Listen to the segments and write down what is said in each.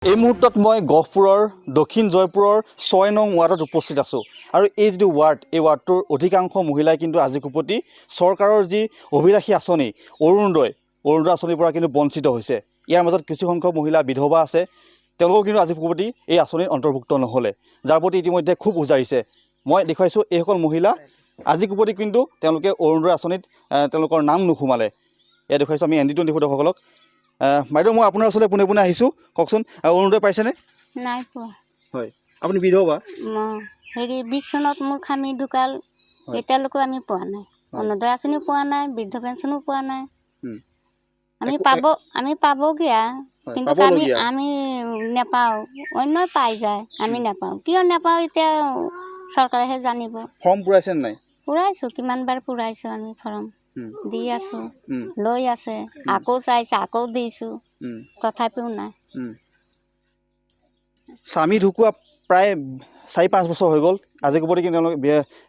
এই মুহূৰ্তত মই গহপুৰৰ দক্ষিণ জয়পুৰৰ ৬ নং ৱাৰ্ডত উপস্থিত আছোঁ আৰু এই যিটো ৱাৰ্ড এই ৱাৰ্ডটোৰ অধিকাংশ মহিলাই কিন্তু আজি কুপতি চৰকাৰৰ যি অভিলাষী আঁচনি অৰুণোদয় আঁচনিৰ পৰা কিন্তু বঞ্চিত হৈছে। ইয়াৰ মাজত কিছু সংখ্যক মহিলা বিধৱা আছে, তেওঁলোকো কিন্তু আজি কুপতি এই আঁচনিৰ অন্তৰ্ভুক্ত নহ'লে, যাৰ প্ৰতি ইতিমধ্যে খুব উজাৰিছে। মই দেখুৱাইছোঁ এইসকল মহিলা আজি কুপতি কিন্তু তেওঁলোকে অৰুণোদয় আঁচনিত তেওঁলোকৰ নাম নোসোমালে। এয়া দেখুৱাইছোঁ আমি এনডিটো দেখোঁ দৰ্শকসকলক। বাইদেউ মই আপোনাৰ ওচৰলৈ পোনে পোনে আহিছোঁ, কওকচোন অৰুণোদয় পাইছেনে? নাই পোৱা। হয়, আপুনি বিধৱা? হেৰি 20 চনত মোৰ স্বামী ঢুকাল, এতিয়ালৈকে আমি পোৱা নাই। অৰুণোদয় আঁচনি পোৱা নাই, বৃদ্ধ পেঞ্চনো পোৱা নাই। আমি পাবগীয়া, কিন্তু আমি নেপাওঁ, অন্যই পাই যায়, আমি নেপাওঁ। কিয় নেপাওঁ এতিয়া চৰকাৰেহে জানিব। ফৰ্ম পুৰাইছে নাই? পুৰাইছোঁ, কিমান বাৰ পুৰাইছোঁ আমি ফৰ্ম দি আছোঁ, লৈ আছে, আকৌ চাইছে, আকৌ দিছোঁ, তথাপিও নাই। স্বামী ঢুকুৱা প্ৰায় 4-5 বছৰ হৈ গ'ল, আজি কুপতি কিন্তু তেওঁলোকে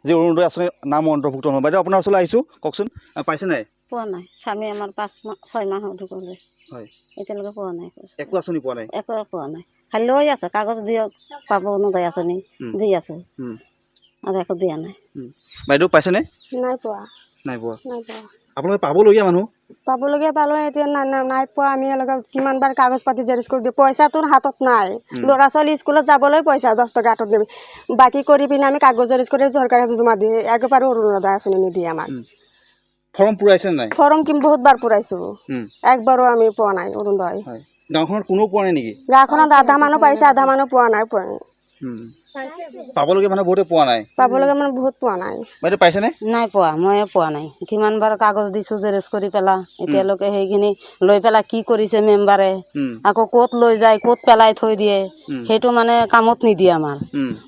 যি অৰুণোদয় আঁচনিৰ নাম অন্তৰ্ভুক্ত নহয়। বাইদেউ আপোনাৰ ওচৰলৈ আহিছোঁ, কওকচোন পাইছে নাই? পোৱা নাই। স্বামী আমাৰ 5-6 মাহ ঢুকালে, হয়, এতিয়ালৈকে পোৱা নাই। একো আঁচনি পোৱা নাই? একো পোৱা নাই, খালি লৈ আছে, কাগজ দিয়ক পাব অৰুণোদয় আঁচনি দি আছোঁ, আৰু একো দিয়া নাই। বাইদেউ পাইছেনে? নাই পোৱা। নাই পোৱা? আপোনালোকে পাবলগীয়া মানুহ? পাবলগীয়া পালোঁ, এতিয়া নাই পোৱা। আমি অলপ কিমান বাৰ কাগজ পাতি জেৰেজ কৰি দিওঁ, পইচাটো হাতত নাই। ল'ৰা ছোৱালী স্কুলত যাবলৈ পইচা 10 টকা হাতত দিবি, বাকী কৰি পিনে আমি কাগজ জেৰেজ কৰি চৰকাৰে জমা দিয়ে, একবাৰো অৰুণোদয় আঁচনি নিদিয়ে আমাক। ফৰ্ম পুৰাইছে নাই? ফৰ্ম বহুত বাৰ পুৰাইছোঁ, একবাৰো আমি পোৱা নাই অৰুণোদয়। গাঁওখনত কোনো পোৱা নাই নেকি? গাঁওখনত আধা মানুহ পাইছে, আধা মানুহ পোৱা নাই। পাবলগীয়া মানুহ বহুতে পোৱা নাই। পাবলগীয়া মানুহ বহুত পোৱা নাই। বাইদেউ পাইছেনে? নাই পোৱা, ময়ে পোৱা নাই। কিমান বাৰ কাগজ দিছোঁ জেৰেজ কৰি পেলাই, এতিয়ালৈকে সেইখিনি লৈ পেলাই কি কৰিছে মেম্বাৰে, আকৌ ক'ত লৈ যায়, ক'ত পেলাই থৈ দিয়ে, সেইটো মানে কামত নিদিয়ে আমাৰ।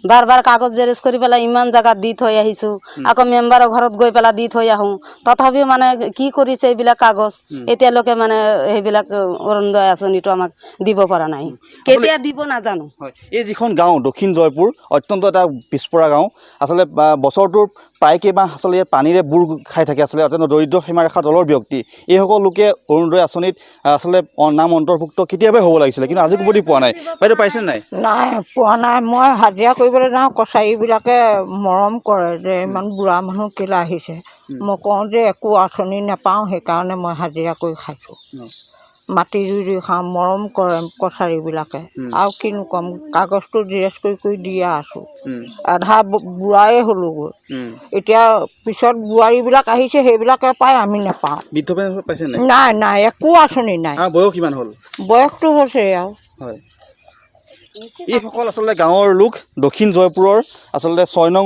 বাৰ বাৰ কাগজ জেৰেজ কৰি পেলাই ইমান জেগাত দি থৈ আহিছোঁ, আকৌ মেম্বাৰৰ ঘৰত গৈ পেলাই দি থৈ আহোঁ, তথাপিও মানে কি কৰিছে এইবিলাক কাগজ, এতিয়ালৈকে মানে সেইবিলাক অৰুণোদয় আঁচনিটো আমাক দিব পৰা নাই। কেতিয়া দিব নাজানো। এই যিখন গাঁও দক্ষিণ জয়পুৰ অত্যন্ত এটা পিছপৰা গাঁও, আচলতে বছৰটোৰ প্ৰায় কেইমাহ আচলতে পানীৰে বুৰ খাই থাকে, আচলতে অত্যন্ত দৰিদ্ৰ সীমাৰেখাৰ তলৰ ব্যক্তি। এইসকল লোকে অৰুণোদয় আঁচনিত আচলতে নাম অন্তৰ্ভুক্ত কেতিয়াবাই হ'ব লাগিছিলে, কিন্তু আজি কুপতি পোৱা নাই। বাইদেউ পাইছে নাই? নাই পোৱা নাই। মই হাজিৰা কৰিবলৈ যাওঁ, কছাৰীবিলাকে মৰম কৰে যে ইমান বুঢ়া মানুহ কেলৈ আহিছে। মই কওঁ যে একো আঁচনি নাপাওঁ, সেইকাৰণে মই হাজিৰা কৰি খাইছোঁ, মাটি ৰুই খাওঁ, মৰম কৰে কছাৰীবিলাকে। আৰু কিনো ক'ম, কাগজটো জেৰেজ কৰি দিয়া আছোঁ, আধা বুঢ়াই হ'লোগৈ। এতিয়া পিছত বোৱাৰীবিলাক আহিছে, সেইবিলাকে পায়, আমি নাপাওঁ। বৃদ্ধ পেঞ্চন পাইছে নাই? নাই, একো আঁচনি নাই। বয়স কিমান হ'ল? বয়সটো হৈছে আৰু। হয়, এইসকল আচলতে গাঁৱৰ লোক, দক্ষিণ জয়পুৰৰ আচলতে 6 নং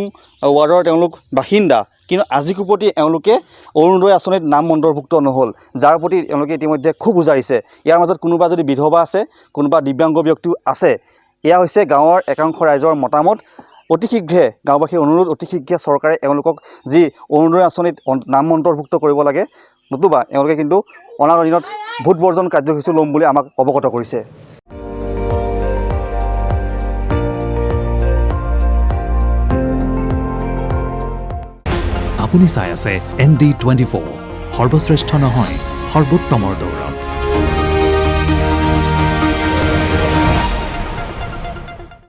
ৱাৰ্ডৰ তেওঁলোক বাসিন্দা, কিন্তু আজি কুপতি এওঁলোকে অৰুণোদয় আঁচনিত নাম অন্তৰ্ভুক্ত নহ'ল, যাৰ প্ৰতি এওঁলোকে ইতিমধ্যে খুব উজাৰিছে। ইয়াৰ মাজত কোনোবা যদি বিধৱা আছে, কোনোবা দিব্যাংগ ব্যক্তিও আছে। এয়া হৈছে গাঁৱৰ একাংশ ৰাইজৰ মতামত। অতি শীঘ্ৰে গাঁওবাসীৰ অনুৰোধ, অতি শীঘ্ৰে চৰকাৰে এওঁলোকক যি অৰুণোদয় আঁচনিত নাম অন্তৰ্ভুক্ত কৰিব লাগে, নতুবা এওঁলোকে কিন্তু অনাগত দিনত ভোট বৰ্জন কাৰ্যসূচী ল'ম বুলি আমাক অৱগত কৰিছে। আপুনি চাই আছে ND24, সৰ্বশ্ৰেষ্ঠ নহয়, সৰ্বোত্তমৰ দৌৰ।